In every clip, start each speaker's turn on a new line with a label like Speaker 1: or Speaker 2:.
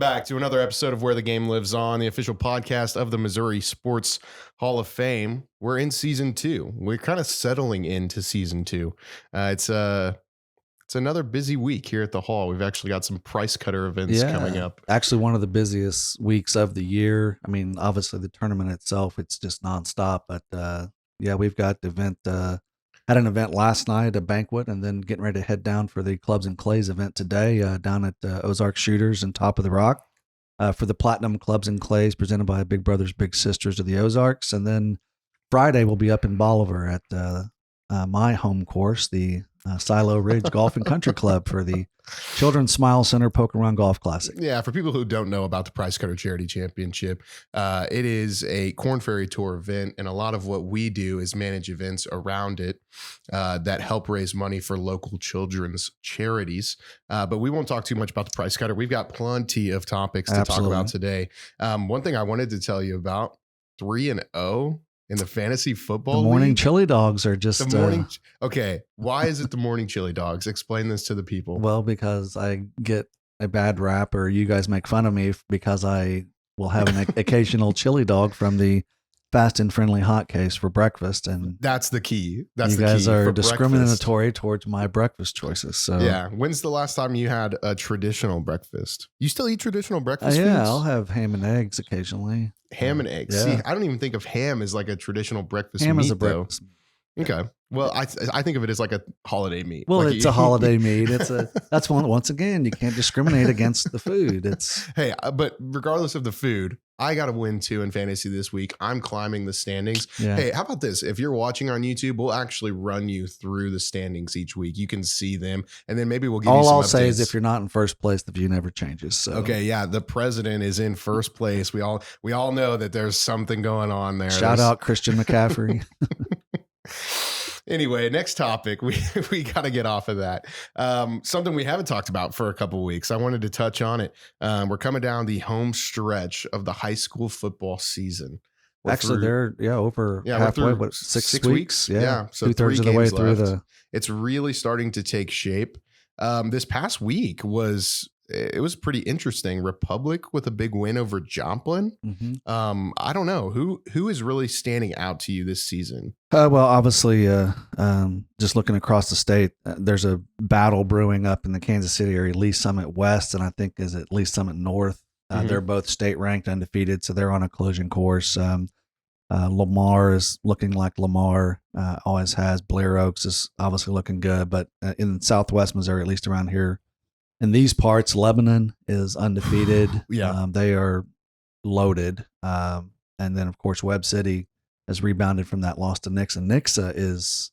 Speaker 1: back to another episode of Where the Game Lives On, the official podcast of the Missouri Sports Hall of Fame. We're in season 2. We're kind of settling into season 2. It's another busy week here at the Hall. We've actually got some price cutter events coming up.
Speaker 2: Actually, one of the busiest weeks of the year. I mean, obviously the tournament itself, it's just nonstop. But we've got the event. Had an event last night, a banquet, and then getting ready to head down for the Clubs and Clays event today down at Ozark Shooters and Top of the Rock for the Platinum Clubs and Clays presented by Big Brothers Big Sisters of the Ozarks. And then Friday we'll be up in Bolivar at my home course, the Silo Ridge Golf and Country Club for the Children's Smile Center Poker Run Golf Classic.
Speaker 1: Yeah, for people who don't know about the Price Cutter Charity Championship, it is a Corn Ferry Tour event, and a lot of what we do is manage events around it that help raise money for local children's charities. But we won't talk too much about the Price Cutter. We've got plenty of topics to talk about today. One thing I wanted to tell you about, 3-0 in the fantasy football
Speaker 2: the morning
Speaker 1: league.
Speaker 2: chili dogs are just
Speaker 1: the morning. Okay, why is it the morning chili dogs? Explain this to the people.
Speaker 2: Well, because I get a bad rap, or you guys make fun of me because I will have an occasional chili dog from the Fast and Friendly Hot Case for breakfast, and
Speaker 1: that's the key. That's
Speaker 2: you
Speaker 1: the
Speaker 2: guys
Speaker 1: key
Speaker 2: are
Speaker 1: for
Speaker 2: discriminatory towards my breakfast choices. So
Speaker 1: yeah, when's the last time you had a traditional breakfast? You still eat traditional breakfast?
Speaker 2: Yeah,
Speaker 1: foods?
Speaker 2: I'll have ham and eggs occasionally.
Speaker 1: Ham and eggs.
Speaker 2: Yeah.
Speaker 1: See, I don't even think of ham as like a traditional breakfast
Speaker 2: Ham
Speaker 1: meat,
Speaker 2: is a breakfast.
Speaker 1: Okay. Well, I think of it as like a holiday meat.
Speaker 2: Well,
Speaker 1: like
Speaker 2: it's a holiday meat. That's once again, you can't discriminate against the food.
Speaker 1: Hey, but regardless of the food, I got to win too in fantasy this week. I'm climbing the standings.
Speaker 2: Yeah.
Speaker 1: Hey, how about this? If you're watching on YouTube, we'll actually run you through the standings each week. You can see them, and then maybe we'll give you some updates.
Speaker 2: All I'll say is if you're not in first place, the view never changes. So
Speaker 1: okay, yeah, the president is in first place. We all know that there's something going on there.
Speaker 2: Shout out Christian McCaffrey.
Speaker 1: Anyway, next topic. We got to get off of that. Something we haven't talked about for a couple of weeks. I wanted to touch on it. We're coming down the home stretch of the high school football season.
Speaker 2: They're over halfway. What, six weeks?
Speaker 1: Yeah, so
Speaker 2: 2/3 of the way through
Speaker 1: It's really starting to take shape. This past week was pretty interesting. Republic with a big win over Joplin.
Speaker 2: Mm-hmm.
Speaker 1: I don't know who is really standing out to you this season.
Speaker 2: Well, obviously, just looking across the state, there's a battle brewing up in the Kansas City area. Lee Summit West, and I think is it Lee Summit North. They're both state ranked, undefeated, so they're on a collision course. Lamar is looking like Lamar always has. Blair Oaks is obviously looking good, but in Southwest Missouri, at least around here, in these parts, Lebanon is undefeated.
Speaker 1: Yeah.
Speaker 2: They are loaded. And then, of course, Webb City has rebounded from that loss to Nixa.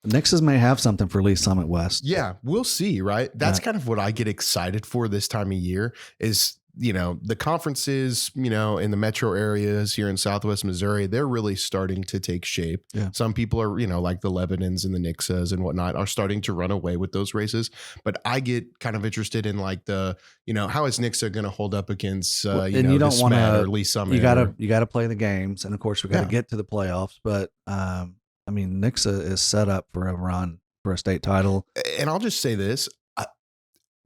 Speaker 2: Nixa may have something for Lee Summit West.
Speaker 1: Yeah, we'll see, right? That's kind of what I get excited for this time of year is, the conferences, in the metro areas here in Southwest Missouri, they're really starting to take shape.
Speaker 2: Yeah.
Speaker 1: Some people are, like the Lebanons and the Nixas and whatnot are starting to run away with those races. But I get kind of interested in like the, how is Nixa going to hold up against,
Speaker 2: you don't want to
Speaker 1: Lee Summit?
Speaker 2: You got to play the games. And of course we got to get to the playoffs. But Nixa is set up for a run for a state title.
Speaker 1: And I'll just say this,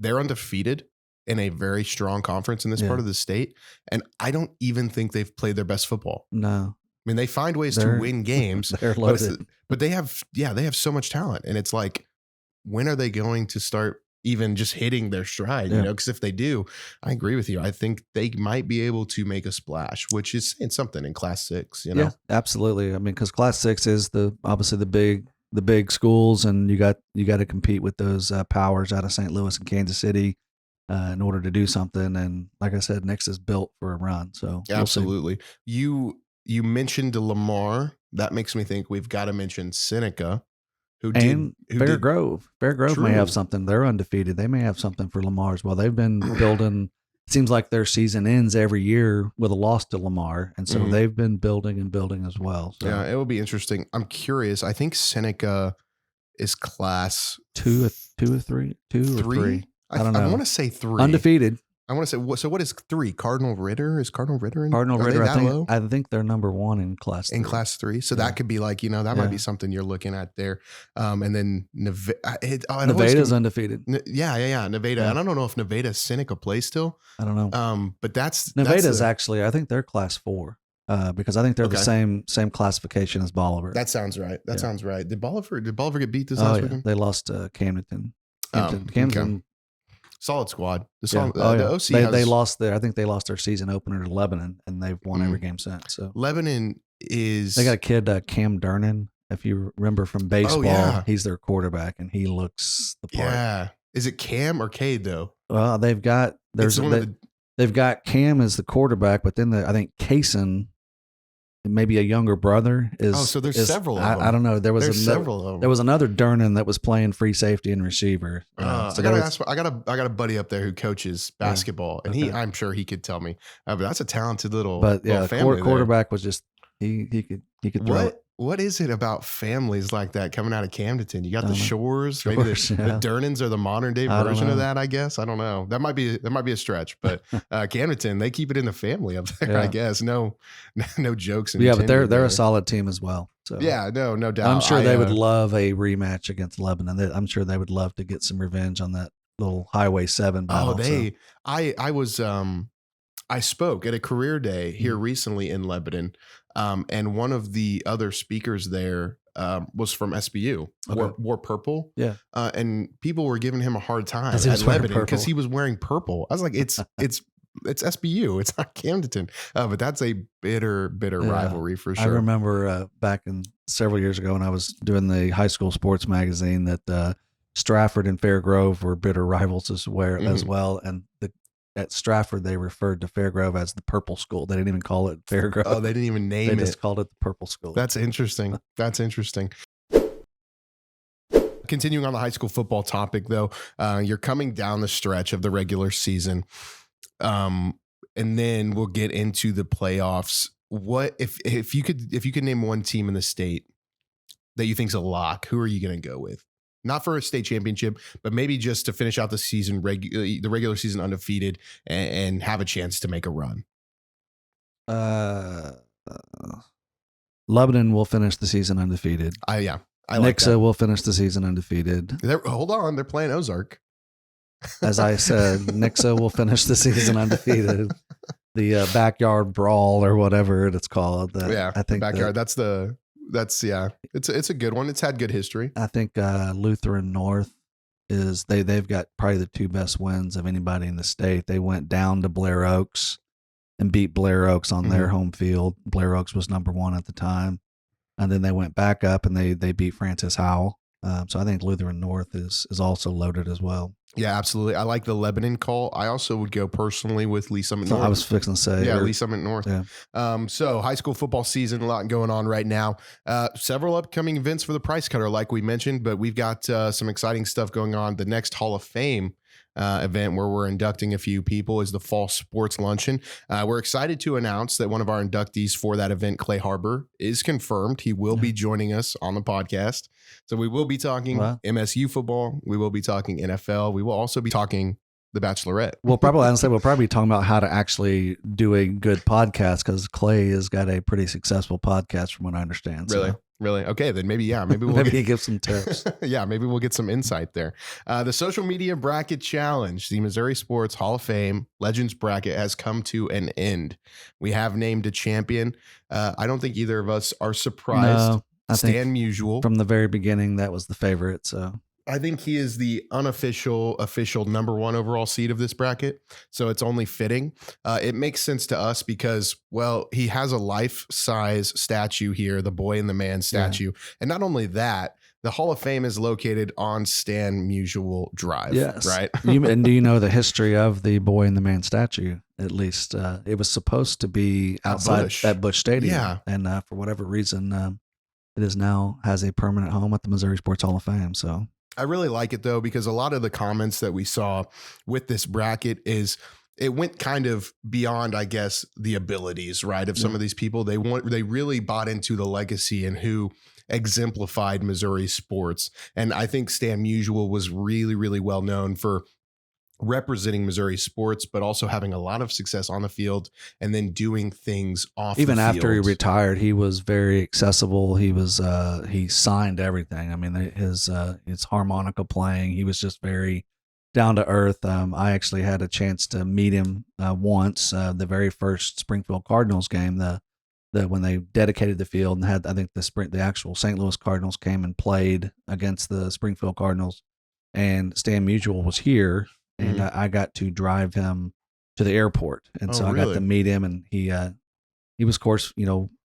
Speaker 1: they're undefeated in a very strong conference in this part of the state. And I don't even think they've played their best football.
Speaker 2: No.
Speaker 1: I mean, they find ways to win games.
Speaker 2: They're loaded.
Speaker 1: But they have so much talent. And it's like, when are they going to start even just hitting their stride? Because if they do, I agree with you. I think they might be able to make a splash, which is saying something in Class 6,
Speaker 2: Yeah, absolutely. I mean, because Class 6 is obviously the big schools, and you got to compete with those powers out of St. Louis and Kansas City. In order to do something. And like I said, Nix is built for a run. So
Speaker 1: absolutely. You mentioned Lamar. That makes me think we've got to mention Seneca,
Speaker 2: Bear Grove. Bear Grove may have something. They're undefeated. They may have something for Lamar as well. They've been building. It seems like their season ends every year with a loss to Lamar. And so they've been building and building as well. So.
Speaker 1: Yeah, it will be interesting. I'm curious. I think Seneca is class
Speaker 2: two or three. I don't know.
Speaker 1: I want to say 3.
Speaker 2: Undefeated.
Speaker 1: I want to say, so what is 3? Cardinal Ritter? Is Cardinal Ritter in?
Speaker 2: Cardinal
Speaker 1: are they
Speaker 2: Ritter,
Speaker 1: that low?
Speaker 2: I think they're number 1 in class 3.
Speaker 1: In class 3. So
Speaker 2: Yeah.
Speaker 1: that could be like, that might
Speaker 2: Yeah.
Speaker 1: be something you're looking at there. And then
Speaker 2: Nevada's undefeated.
Speaker 1: Yeah. Nevada.
Speaker 2: Yeah.
Speaker 1: And I don't know if Nevada Seneca plays still.
Speaker 2: I don't know.
Speaker 1: But that's
Speaker 2: Nevada's actually, I think they're class 4. Because I think they're the same classification as Bolivar.
Speaker 1: That sounds right. That sounds right. Did Bolivar get beat this
Speaker 2: Oh,
Speaker 1: last
Speaker 2: yeah.
Speaker 1: weekend?
Speaker 2: They lost Camden.
Speaker 1: Okay.
Speaker 2: Camden.
Speaker 1: Solid squad. The OC
Speaker 2: they lost I think they lost their season opener to Lebanon, and they've won every game since. So
Speaker 1: Lebanon is.
Speaker 2: They got a kid, Cam Durnan. If you remember from baseball, he's their quarterback, and he looks the part.
Speaker 1: Yeah. Is it Cam or Cade though?
Speaker 2: Well, they've got they've got Cam as the quarterback, but then I think Kaysen, maybe a younger brother, is.
Speaker 1: So there's several of them.
Speaker 2: I don't know. There's
Speaker 1: several of them.
Speaker 2: There was another Durnan that was playing free safety and receiver.
Speaker 1: I got a buddy up there who coaches basketball, and I'm sure he could tell me. But that's a talented little. But yeah, the
Speaker 2: quarterback was just he could throw it.
Speaker 1: What is it about families like that coming out of Camden? You got the Shores, maybe the Durnans are the modern day version of that. I guess I don't know. That might be a stretch, but Camden, they keep it in the family up there. I guess no jokes.
Speaker 2: Yeah, but they're a solid team as well. So
Speaker 1: yeah, no doubt.
Speaker 2: I'm sure they would love a rematch against Lebanon. I'm sure they would love to get some revenge on that little Highway 7 battle.
Speaker 1: I spoke at a career day here recently in Lebanon. And one of the other speakers there was from SBU, wore purple.
Speaker 2: Yeah.
Speaker 1: And people were giving him a hard time
Speaker 2: at
Speaker 1: Lebanon because he was wearing purple. I was like, it's SBU. It's not Camden. But that's a bitter rivalry for sure.
Speaker 2: I remember back in several years ago when I was doing the high school sports magazine that Stratford and Fairgrove were bitter rivals as well. And at Stratford, they referred to Fairgrove as the Purple School. They didn't even call it Fairgrove.
Speaker 1: Oh, they didn't even name it.
Speaker 2: They just called it the Purple School.
Speaker 1: That's interesting. Continuing on the high school football topic, though, you're coming down the stretch of the regular season, and then we'll get into the playoffs. What if you could name one team in the state that you think's a lock? Who are you going to go with? Not for a state championship, but maybe just to finish out the season, the regular season undefeated, and have a chance to make a run.
Speaker 2: Lebanon will finish the season undefeated. Nixa will finish the season undefeated.
Speaker 1: Hold on, they're playing Ozark.
Speaker 2: As I said, Nixa will finish the season undefeated. The backyard brawl or whatever it's called.
Speaker 1: I think backyard. It's a good one. It's had good history.
Speaker 2: I think Lutheran North they've got probably the 2 best wins of anybody in the state. They went down to Blair Oaks and beat Blair Oaks on their home field. Blair Oaks was number 1 at the time. And then they went back up and they beat Francis Howell. So I think Lutheran North is also loaded as well.
Speaker 1: Yeah, absolutely. I like the Lebanon call. I also would go personally with Lee Summit North.
Speaker 2: I was fixing to say.
Speaker 1: Lee Summit North.
Speaker 2: Yeah.
Speaker 1: So high school football season, a lot going on right now. Several upcoming events for the Price Cutter, like we mentioned, but we've got some exciting stuff going on. The next Hall of Fame event where we're inducting a few people is the Fall Sports Luncheon. We're excited to announce that one of our inductees for that event, Clay Harbor, is confirmed. He will be joining us on the podcast. So we will be talking MSU football. We will be talking NFL. We will also be talking The Bachelorette.
Speaker 2: We'll probably be talking about how to actually do a good podcast because Clay has got a pretty successful podcast from what I understand.
Speaker 1: Really? Okay, then maybe we'll
Speaker 2: maybe he gives some tips.
Speaker 1: Maybe we'll get some insight there. The social media bracket challenge, the Missouri Sports Hall of Fame Legends bracket has come to an end. We have named a champion. I don't think either of us are surprised.
Speaker 2: No, I
Speaker 1: Stan Musial.
Speaker 2: From the very beginning, that was the favorite. So
Speaker 1: I think he is the official number 1 overall seed of this bracket. So it's only fitting. It makes sense to us because, well, he has a life-size statue here, the Boy and the Man statue. Yeah. And not only that, the Hall of Fame is located on Stan Musial Drive. Yes. Right.
Speaker 2: And do you know the history of the Boy and the Man statue? At least it was supposed to be outside at Busch Stadium.
Speaker 1: Yeah.
Speaker 2: And for whatever reason, it has a permanent home at the Missouri Sports Hall of Fame. So
Speaker 1: I really like it, though, because a lot of the comments that we saw with this bracket is it went kind of beyond, I guess, the abilities, right, of some of these people. They really bought into the legacy and who exemplified Missouri sports. And I think Stan Musial was really, really well known for representing Missouri sports, but also having a lot of success on the field and then doing things off
Speaker 2: Even
Speaker 1: the
Speaker 2: after he
Speaker 1: field.
Speaker 2: retired, he was very accessible. He was he signed everything. I mean, his harmonica playing, he was just very down to earth. I actually had a chance to meet him once, the very first Springfield Cardinals game, the when they dedicated the field and had, I think the actual St. Louis Cardinals came and played against the Springfield Cardinals, and Stan Musial was here, and I got to drive him to the airport, and so I got to meet him, and he was, of course,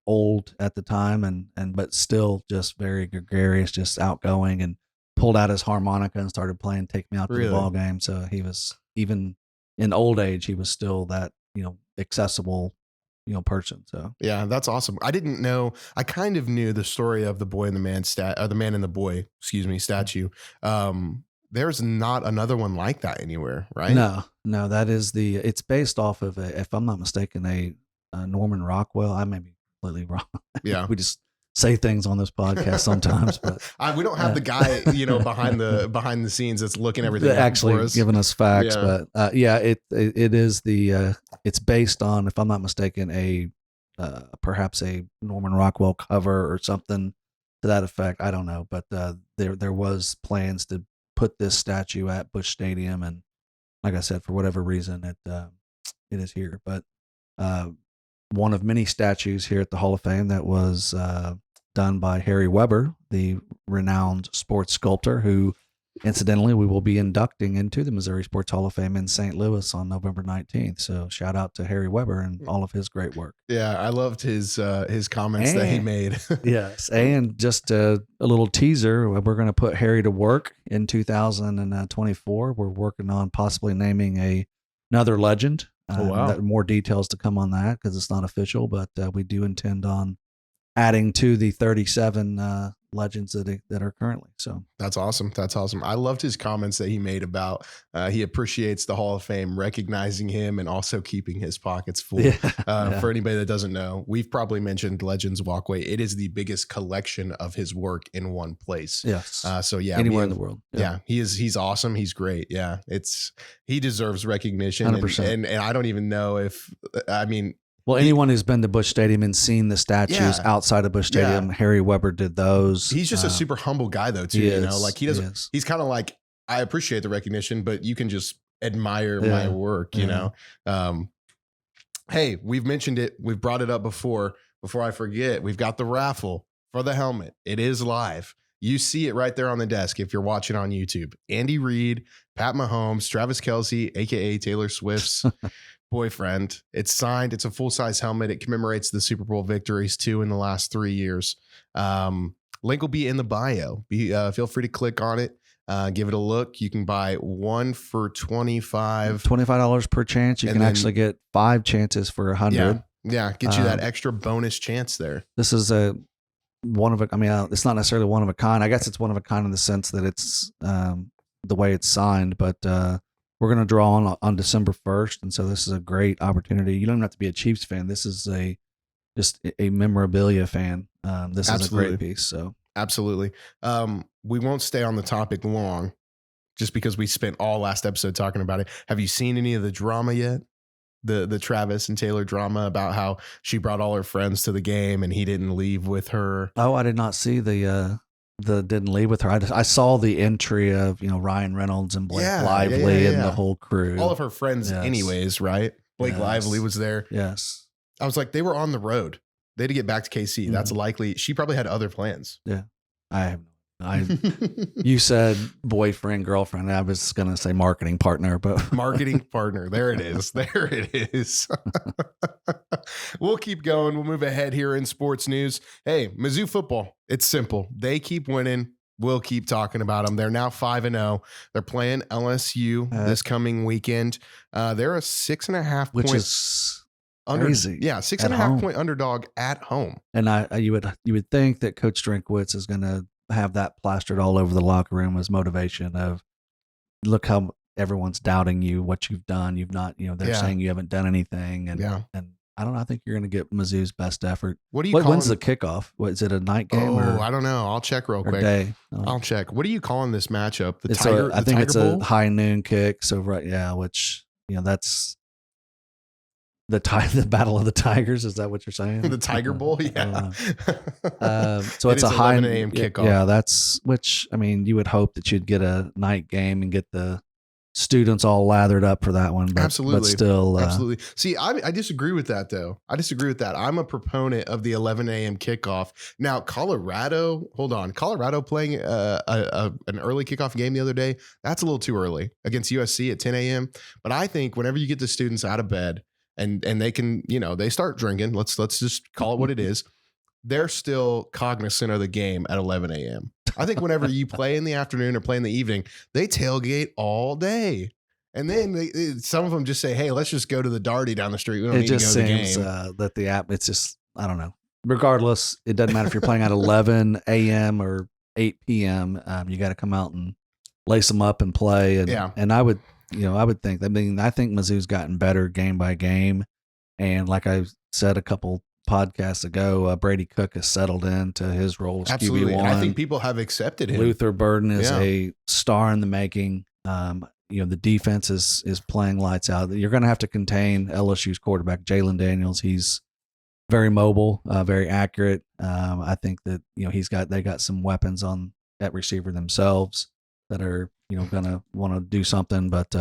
Speaker 2: old at the time, and but still just very gregarious, just outgoing, and pulled out his harmonica and started playing "Take Me Out to the Ball Game." So he was, even in old age, he was still that accessible person. So
Speaker 1: yeah, that's awesome. I didn't know. I kind of knew the story of the boy and the man the man and the boy, statue. There's not another one like that anywhere, right?
Speaker 2: No, that is it's based off of if I'm not mistaken, a Norman Rockwell. I may be completely wrong.
Speaker 1: Yeah,
Speaker 2: we just say things on this podcast sometimes, but
Speaker 1: we don't have the guy behind the scenes that's looking everything
Speaker 2: actually
Speaker 1: for us,
Speaker 2: giving us facts.
Speaker 1: Yeah.
Speaker 2: But it is it's based on, if I'm not mistaken, perhaps a Norman Rockwell cover or something to that effect. I don't know, but there was plans to put this statue at Busch Stadium, and like I said, for whatever reason, it is here. But one of many statues here at the Hall of Fame that was done by Harry Weber, the renowned sports sculptor, who incidentally we will be inducting into the Missouri Sports Hall of Fame in St. Louis on November 19th. So shout out to Harry Weber and all of his great work.
Speaker 1: Yeah, I loved his comments that he made.
Speaker 2: Yes, and just a little teaser, we're going to put Harry to work in 2024. We're working on possibly naming another legend. More details to come on that because it's not official, but we do intend on adding to the 37 legends that are currently. So
Speaker 1: that's awesome. I loved his comments that he made about he appreciates the Hall of Fame recognizing him and also keeping his pockets full. For anybody that doesn't know, we've probably mentioned Legends Walkway. It is the biggest collection of his work in one place.
Speaker 2: Yes.
Speaker 1: So yeah,
Speaker 2: anywhere in the world.
Speaker 1: Yeah. He's awesome. He's great. Yeah. He deserves recognition.
Speaker 2: 100%.
Speaker 1: And I don't even know if,
Speaker 2: well, anyone who's been to Busch Stadium and seen the statues outside of Busch Stadium, Harry Weber did those.
Speaker 1: He's just a super humble guy, though, too. He's kind of like, I appreciate the recognition, but you can just admire my work, you know? Hey, we've mentioned it. We've brought it up before. Before I forget, we've got the raffle for the helmet. It is live. You see it right there on the desk if you're watching on YouTube. Andy Reid, Pat Mahomes, Travis Kelce, a.k.a. Taylor Swift's boyfriend. It's signed. It's a full-size helmet. It commemorates the Super Bowl victories, too, in the last 3 years. Link will be in the bio. Feel free to click on it. Give it a look. You can buy one for $25
Speaker 2: per chance. You can actually get 5 chances for 100.
Speaker 1: Yeah, get you that extra bonus chance there.
Speaker 2: This is one of a. I mean, it's not necessarily one of a kind. I guess it's one of a kind in the sense that it's the way it's signed, but we're going to draw on December 1st, and so this is a great opportunity. You don't even have to be a Chiefs fan. This is just a memorabilia fan. This is a great piece. So
Speaker 1: absolutely. We won't stay on the topic long, just because we spent all last episode talking about it. Have you seen any of the drama yet? The Travis and Taylor drama about how she brought all her friends to the game and he didn't leave with her.
Speaker 2: Oh, I did not see the didn't leave with her. I saw the entry of Ryan Reynolds and Blake Lively and the whole crew.
Speaker 1: All of her friends, anyways, right? Blake Lively was there.
Speaker 2: Yes,
Speaker 1: I was like, they were on the road. They had to get back to KC. Mm-hmm. That's likely. She probably had other plans.
Speaker 2: Yeah, you said boyfriend, girlfriend. I was going to say marketing partner, but
Speaker 1: marketing partner. There it is. There it is. We'll keep going. We'll move ahead here in sports news. Hey, Mizzou football. It's simple. They keep winning. We'll keep talking about them. They're now 5-0. They're playing LSU this coming weekend. They're a 6.5
Speaker 2: which
Speaker 1: point
Speaker 2: is crazy.
Speaker 1: 6.5 point underdog at home.
Speaker 2: And you would think that Coach Drinkwitz is going to have that plastered all over the locker room as motivation of, look how everyone's doubting you, what you've done. You've not, they're saying you haven't done anything. And I don't know. I think you're going to get Mizzou's best effort.
Speaker 1: What do you
Speaker 2: When's the kickoff? What is it, a night game or
Speaker 1: I don't know. I'll check real quick.
Speaker 2: day?
Speaker 1: I'll check. What are you calling this matchup?
Speaker 2: I think it's
Speaker 1: Bowl?
Speaker 2: a high noon kick. So which that's the Battle of the Tigers. Is that what you're saying?
Speaker 1: The Tiger Bowl, yeah.
Speaker 2: So it's a high
Speaker 1: 11 a.m. kickoff.
Speaker 2: Yeah, that's which. I mean, you would hope that you'd get a night game and get the students all lathered up for that one. But,
Speaker 1: absolutely,
Speaker 2: but still,
Speaker 1: absolutely. See, I disagree with that though. I disagree with that. I'm a proponent of the 11 a.m. kickoff. Now, Colorado playing an early kickoff game the other day. That's a little too early against USC at 10 a.m. But I think whenever you get the students out of bed and they can, they start drinking. Let's just call it what it is. They're still cognizant of the game at 11 a.m. I think whenever you play in the afternoon or play in the evening, they tailgate all day. And then some of them just say, hey, let's just go to the Darty down the street. We don't need to go to the game. It just
Speaker 2: seems that the app, it's just, I don't know. Regardless, it doesn't matter if you're playing at 11 a.m. or 8 p.m. You got to come out and lace them up and play. And I would think, I think Mizzou's gotten better game by game. And like I said a couple podcasts ago, Brady Cook has settled into his role as
Speaker 1: absolutely.
Speaker 2: QB1.
Speaker 1: And I think people have accepted him.
Speaker 2: Luther Burden is a star in the making. The defense is playing lights out. You're going to have to contain LSU's quarterback, Jalen Daniels. He's very mobile, very accurate. I think that they got some weapons at receiver themselves that are going to want to do something. But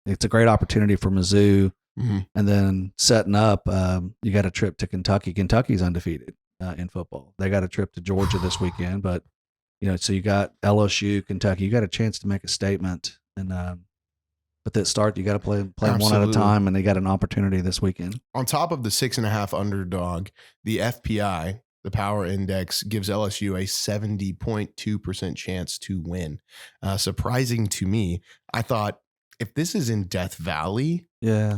Speaker 2: it's a great opportunity for Mizzou. Mm-hmm. And then setting up, you got a trip to Kentucky. Kentucky's undefeated in football. They got a trip to Georgia this weekend, but so you got LSU, Kentucky. You got a chance to make a statement, and but that start, you got to play one at a time, and they got an opportunity this weekend.
Speaker 1: On top of the 6.5 underdog, the FPI, the Power Index, gives LSU a 70.2% chance to win. Surprising to me, I thought if this is in Death Valley,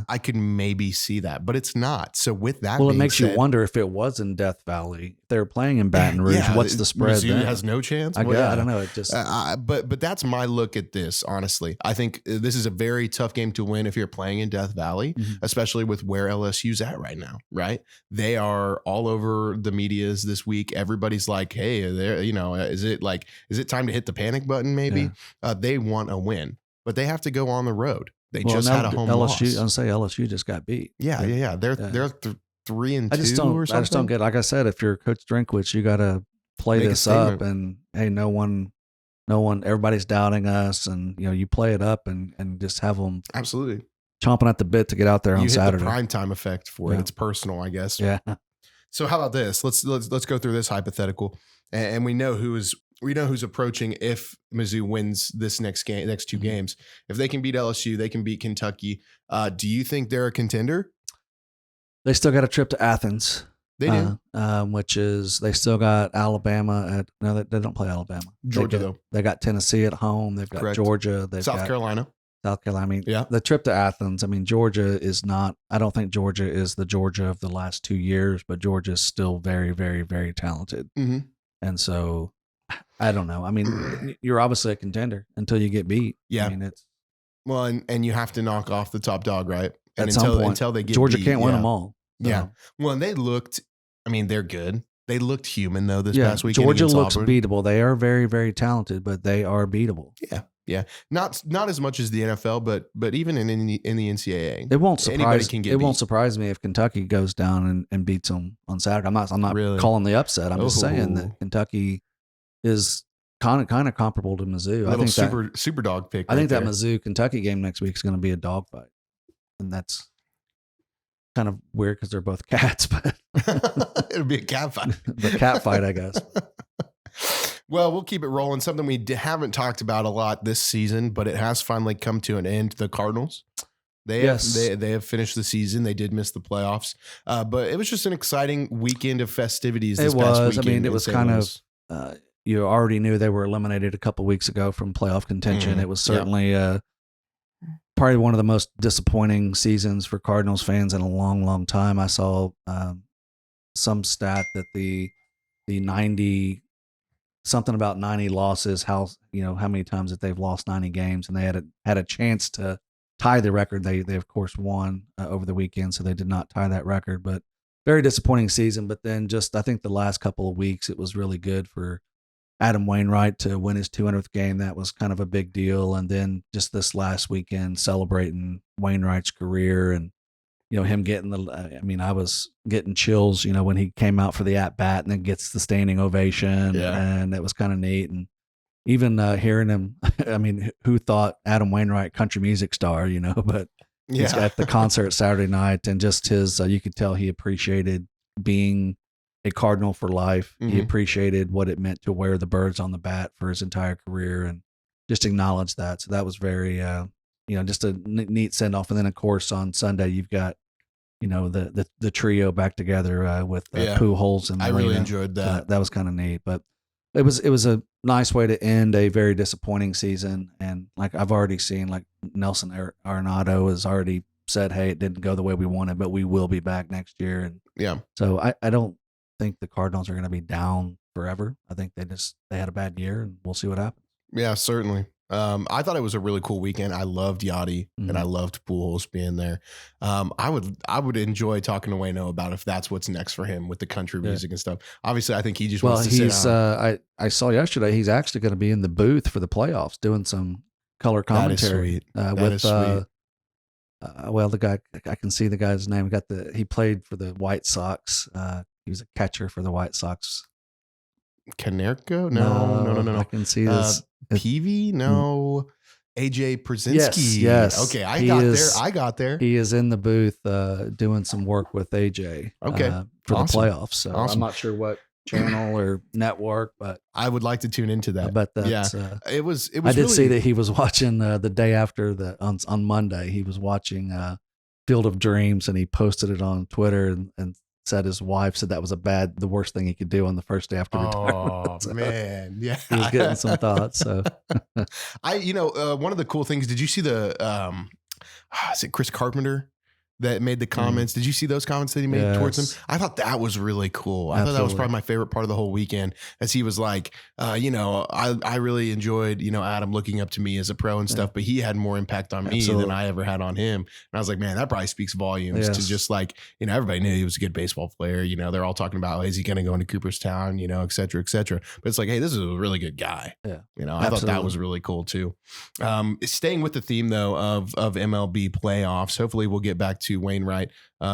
Speaker 1: I could maybe see that, but it's not. So with that,
Speaker 2: it makes you wonder if it was in Death Valley. If they're playing in Baton Rouge. What's the spread?
Speaker 1: Mizzou has no chance.
Speaker 2: I don't know. It just,
Speaker 1: but that's my look at this. Honestly, I think this is a very tough game to win if you're playing in Death Valley, especially with where LSU's at right now. Right? They are all over the medias this week. Everybody's like, "Hey, is it time to hit the panic button?" Maybe they want a win. But they have to go on the road. They just had a home loss.
Speaker 2: I'll say LSU just got beat.
Speaker 1: Yeah. They're 3-2 or something.
Speaker 2: I just don't get. Like I said, if you're Coach Drinkwitz, you got to play this up. And hey, no one. Everybody's doubting us, and you play it up and just have them
Speaker 1: absolutely
Speaker 2: chomping at the bit to get out there on Saturday.
Speaker 1: The prime time effect for it. It's personal, I guess.
Speaker 2: Yeah.
Speaker 1: So how about this? Let's go through this hypothetical, and we know who's approaching if Mizzou wins this next two games. If they can beat LSU, they can beat Kentucky. Do you think they're a contender?
Speaker 2: They still got a trip to Athens.
Speaker 1: They do.
Speaker 2: Which is, they still got Alabama they don't play Alabama.
Speaker 1: Georgia, though.
Speaker 2: They got Tennessee at home. They've got
Speaker 1: Correct.
Speaker 2: Georgia. They've
Speaker 1: South Carolina.
Speaker 2: I mean, the trip to Athens, Georgia is not, I don't think Georgia is the Georgia of the last 2 years, but Georgia is still very, very, very talented. Mm-hmm. And so, I don't know. You're obviously a contender until you get beat.
Speaker 1: Yeah. And you have to knock off the top dog, right? And
Speaker 2: at some point,
Speaker 1: until they get
Speaker 2: Georgia
Speaker 1: beat,
Speaker 2: can't win them all.
Speaker 1: So. Yeah. Well, and they looked, they're good. They looked human though this past weekend.
Speaker 2: Georgia looks beatable. They are very, very talented, but they are beatable.
Speaker 1: Yeah. Yeah. Not as much as the NFL, but even in the NCAA.
Speaker 2: It won't surprise me if Kentucky goes down and beats them on Saturday. I'm not really calling the upset. I'm just saying that Kentucky is kind of comparable to Mizzou.
Speaker 1: I think super dog pick.
Speaker 2: I think that Mizzou Kentucky game next week is going to be a dogfight, and that's kind of weird because they're both cats. But
Speaker 1: it'll be a cat fight.
Speaker 2: The cat fight, I guess.
Speaker 1: Well, we'll keep it rolling. Something we haven't talked about a lot this season, but it has finally come to an end. The Cardinals. They have finished the season. They did miss the playoffs, but it was just an exciting weekend of festivities. This past weekend.
Speaker 2: It was kind of. You already knew they were eliminated a couple weeks ago from playoff contention. It was certainly probably one of the most disappointing seasons for Cardinals fans in a long, long time. I saw some stat that the 90 something about 90 losses. How many times that they've lost 90 games, and they had a chance to tie the record. They of course won over the weekend, so they did not tie that record. But very disappointing season. But then I think the last couple of weeks it was really good for Adam Wainwright to win his 200th game. That was kind of a big deal. And then just this last weekend celebrating Wainwright's career and, him getting I was getting chills, when he came out for the at bat and then gets the standing ovation.
Speaker 1: Yeah.
Speaker 2: And it was kind of neat. And even hearing him, who thought Adam Wainwright country music star, but he's got the concert Saturday night and just his, you could tell he appreciated being a Cardinal for life.
Speaker 1: Mm-hmm.
Speaker 2: He appreciated what it meant to wear the birds on the bat for his entire career and just acknowledged that. So that was very, just a neat send off. And then of course on Sunday you've got, the trio back together with Pujols and Molina.
Speaker 1: I really enjoyed that.
Speaker 2: So that was kind of neat, but it was a nice way to end a very disappointing season. And like I've already seen, like Nelson Arenado has already said, hey, it didn't go the way we wanted, but we will be back next year. And so I don't think the Cardinals are going to be down forever. I think they had a bad year, and we'll see what happens.
Speaker 1: Yeah, certainly. I thought it was a really cool weekend. I loved Yachty and I loved Pujols being there. I would enjoy talking to Waino about if that's what's next for him with the country music and stuff. Obviously, I think he just wants to sit down.
Speaker 2: I saw yesterday he's actually going to be in the booth for the playoffs doing some color commentary.
Speaker 1: That is sweet.
Speaker 2: The guy, I can see the guy's name. He played for the White Sox. He was a catcher for the White Sox.
Speaker 1: Canerco? No.
Speaker 2: I can see this.
Speaker 1: Peavy? No. AJ Przinsky.
Speaker 2: Yes.
Speaker 1: Okay, I got there.
Speaker 2: He is in the booth doing some work with AJ.
Speaker 1: Okay.
Speaker 2: For the playoffs. So
Speaker 1: awesome.
Speaker 2: I'm not sure what channel or network, but
Speaker 1: I would like to tune into that.
Speaker 2: But that's,
Speaker 1: it was.
Speaker 2: I did see that he was watching the day after on Monday. He was watching Field of Dreams, and he posted it on Twitter and said his wife said that was the worst thing he could do on the first day after retirement.
Speaker 1: Oh, man. Yeah.
Speaker 2: He was getting some thoughts. So
Speaker 1: one of the cool things, did you see is it Chris Carpenter that made the comments? Did you see those comments that he made towards him? I thought that was really cool. I thought that was probably my favorite part of the whole weekend, as he was like, I really enjoyed, Adam looking up to me as a pro and stuff, but he had more impact on me than I ever had on him. And I was like, man, that probably speaks volumes to just like, everybody knew he was a good baseball player. They're all talking about, is he going to go into Cooperstown, et cetera, et cetera. But it's like, hey, this is a really good guy.
Speaker 2: Yeah.
Speaker 1: I thought that was really cool too. Staying with the theme though of MLB playoffs, hopefully we'll get back to Wainwright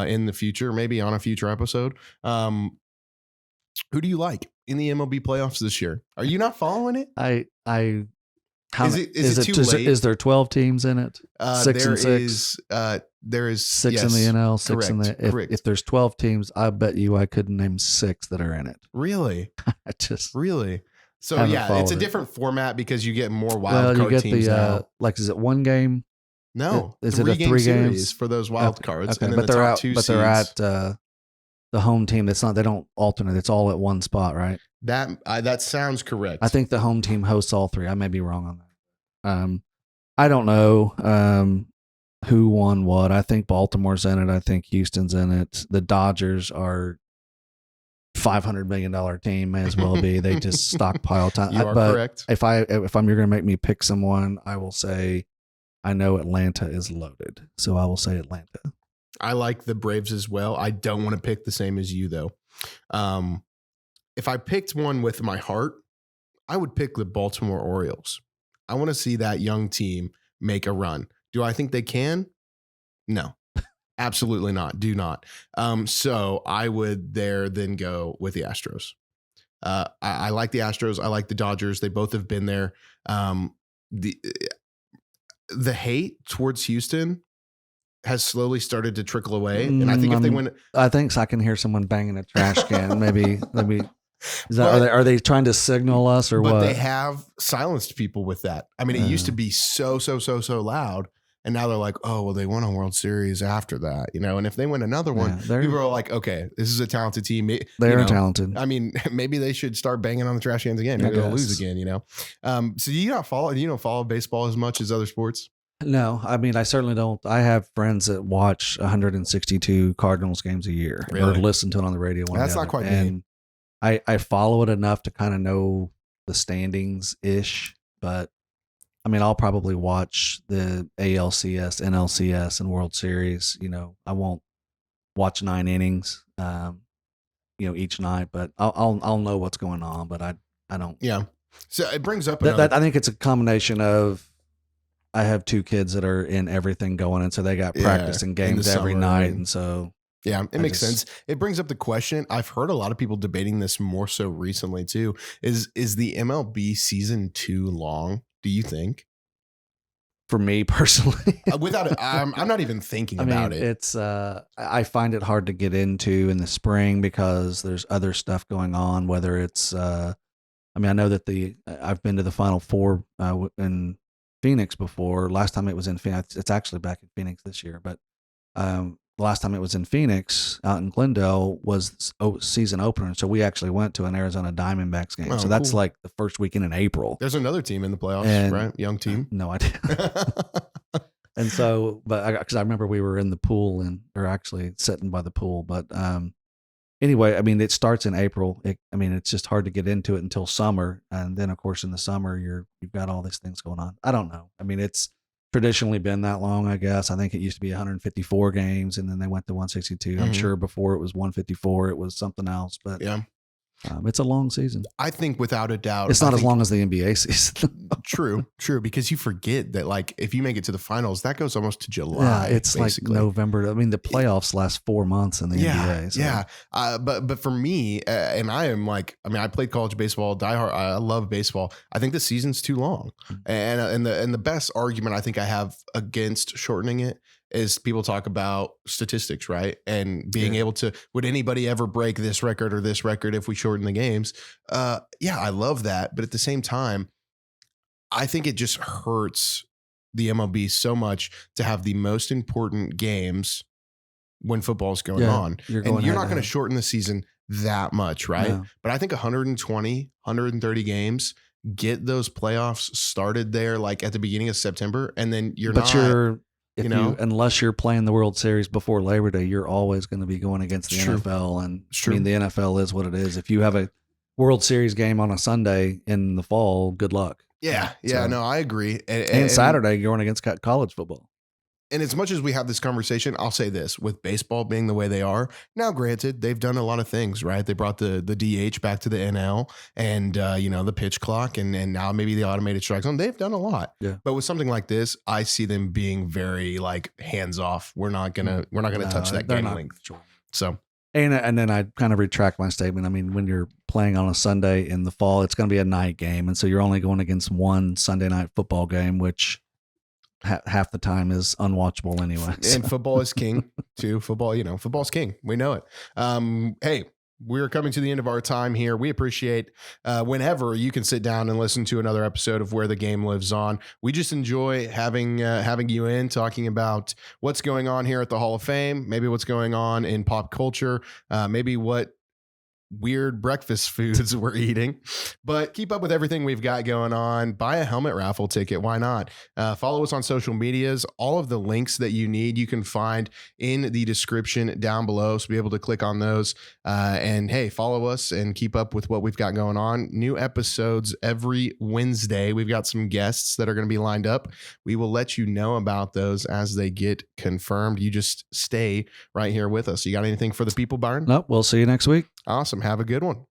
Speaker 1: in the future, maybe on a future episode. Who do you like in the MLB playoffs this year? Are you not following it?
Speaker 2: Is it too late? Is there 12 teams in it? 6 and 6.
Speaker 1: There is
Speaker 2: 6 in the NL, 6 in the.
Speaker 1: Correct.
Speaker 2: If there's 12 teams, I bet you I couldn't name 6 that are in it.
Speaker 1: Really?
Speaker 2: Really.
Speaker 1: So it's a different format because you get more wild card teams now.
Speaker 2: Is it one game?
Speaker 1: No,
Speaker 2: is it a 3 games
Speaker 1: for those wild cards?
Speaker 2: Okay,
Speaker 1: and then
Speaker 2: but they're out. But they're at
Speaker 1: the
Speaker 2: home team. It's not. They don't alternate. It's all at one spot, right?
Speaker 1: That sounds correct.
Speaker 2: I think the home team hosts all 3. I may be wrong on that. I don't know who won what. I think Baltimore's in it. I think Houston's in it. The Dodgers are $500 million team. May as well be. They just stockpile time.
Speaker 1: You are correct.
Speaker 2: If you're going to make me pick someone, I will say. I know Atlanta is loaded, so I will say Atlanta.
Speaker 1: I like the Braves as well. I don't want to pick the same as you, though. If I picked one with my heart, I would pick the Baltimore Orioles. I want to see that young team make a run. Do I think they can? No, absolutely not. Do not. So I would then go with the Astros. I like the Astros. I like the Dodgers. They both have been there. The hate towards Houston has slowly started to trickle away. And I think if they win,
Speaker 2: I think I can hear someone banging a trash can. maybe. Are they trying to signal us or what?
Speaker 1: But they have silenced people with that. I mean, it used to be so loud. And now they're like, oh, well, they won a World Series after that, and if they win another one, people are like, okay, this is a talented team.
Speaker 2: They're talented.
Speaker 1: I mean, maybe they should start banging on the trash cans again. Maybe they'll lose again, So you don't follow baseball as much as other sports?
Speaker 2: No, I mean, I certainly don't. I have friends that watch 162 Cardinals games a year or listen to it on the radio.
Speaker 1: That's not quite me.
Speaker 2: I follow it enough to kind of know the standings ish, but I mean, I'll probably watch the ALCS, NLCS, and World Series. I won't watch 9 innings, each night, but I'll know what's going on. But I don't.
Speaker 1: Yeah. So it brings up
Speaker 2: I think it's a combination of. I have 2 kids that are in everything going, and so they got practice and games every night, and so.
Speaker 1: Yeah, it makes sense. It brings up the question. I've heard a lot of people debating this more so recently too. Is the MLB season too long? Do you think?
Speaker 2: For me personally,
Speaker 1: I'm not even thinking about it.
Speaker 2: It's I find it hard to get into in the spring because there's other stuff going on. Whether it's I know that I've been to the Final Four in Phoenix before. Last time it was in Phoenix. It's actually back in Phoenix this year, but the last time it was in Phoenix out in Glendale was season opener. So we actually went to an Arizona Diamondbacks game. So that's like the first weekend in April.
Speaker 1: There's another team in the playoffs, right? Young team.
Speaker 2: No idea. And so, because I remember we were in the pool or actually sitting by the pool. But anyway, it starts in April. It's just hard to get into it until summer. And then, of course, in the summer, you've got all these things going on. I don't know. It's traditionally been that long, I guess. I think it used to be 154 games, and then they went to 162. I'm sure before it was 154, it was something else. But yeah, it's a long season.
Speaker 1: I think without a doubt,
Speaker 2: it's not as long as the NBA season.
Speaker 1: True, because you forget that, like, if you make it to the finals, that goes almost to July.
Speaker 2: Yeah, it's basically like November. The playoffs last 4 months in the NBA. So.
Speaker 1: Yeah, but for me, and I am like, I played college baseball, diehard. I love baseball. I think the season's too long, and the best argument I think I have against shortening it is people talk about statistics, right? And being able to, would anybody ever break this record or this record if we shorten the games? Yeah, I love that. But at the same time, I think it just hurts the MLB so much to have the most important games when football is going on. You're not going to shorten the season that much, right? No. But I think 120, 130 games, get those playoffs started there like at the beginning of September, and then unless you're playing the World Series before Labor Day, you're always going to be going against the NFL. And
Speaker 2: the NFL is what it is. If you have a World Series game on a Sunday in the fall, good luck.
Speaker 1: Yeah. No, I agree.
Speaker 2: And Saturday, you're going against college football.
Speaker 1: And as much as we have this conversation, I'll say this, with baseball being the way they are now, granted, they've done a lot of things, right? They brought the DH back to the NL and, the pitch clock and now maybe the automated strike zone. They've done a lot. Yeah. But with something like this, I see them being very like hands off. We're not going to touch that game length. Sure. So.
Speaker 2: And then I kind of retract my statement. When you're playing on a Sunday in the fall, it's going to be a night game. And so you're only going against one Sunday night football game, which half the time is unwatchable anyway. So.
Speaker 1: And football is king too. Football's king. We know it. Hey, we're coming to the end of our time here. We appreciate whenever you can sit down and listen to another episode of Where the Game Lives On. We just enjoy having you in, talking about what's going on here at the Hall of Fame, maybe what's going on in pop culture, maybe what weird breakfast foods we're eating, but keep up with everything we've got going on. Buy a helmet raffle ticket. Why not? Follow us on social medias. All of the links that you need, you can find in the description down below. So be able to click on those. And hey, follow us and keep up with what we've got going on. New episodes every Wednesday. We've got some guests that are going to be lined up. We will let you know about those as they get confirmed. You just stay right here with us. You got anything for the people, Byron?
Speaker 2: Nope. We'll see you next week.
Speaker 1: Awesome. Have a good one.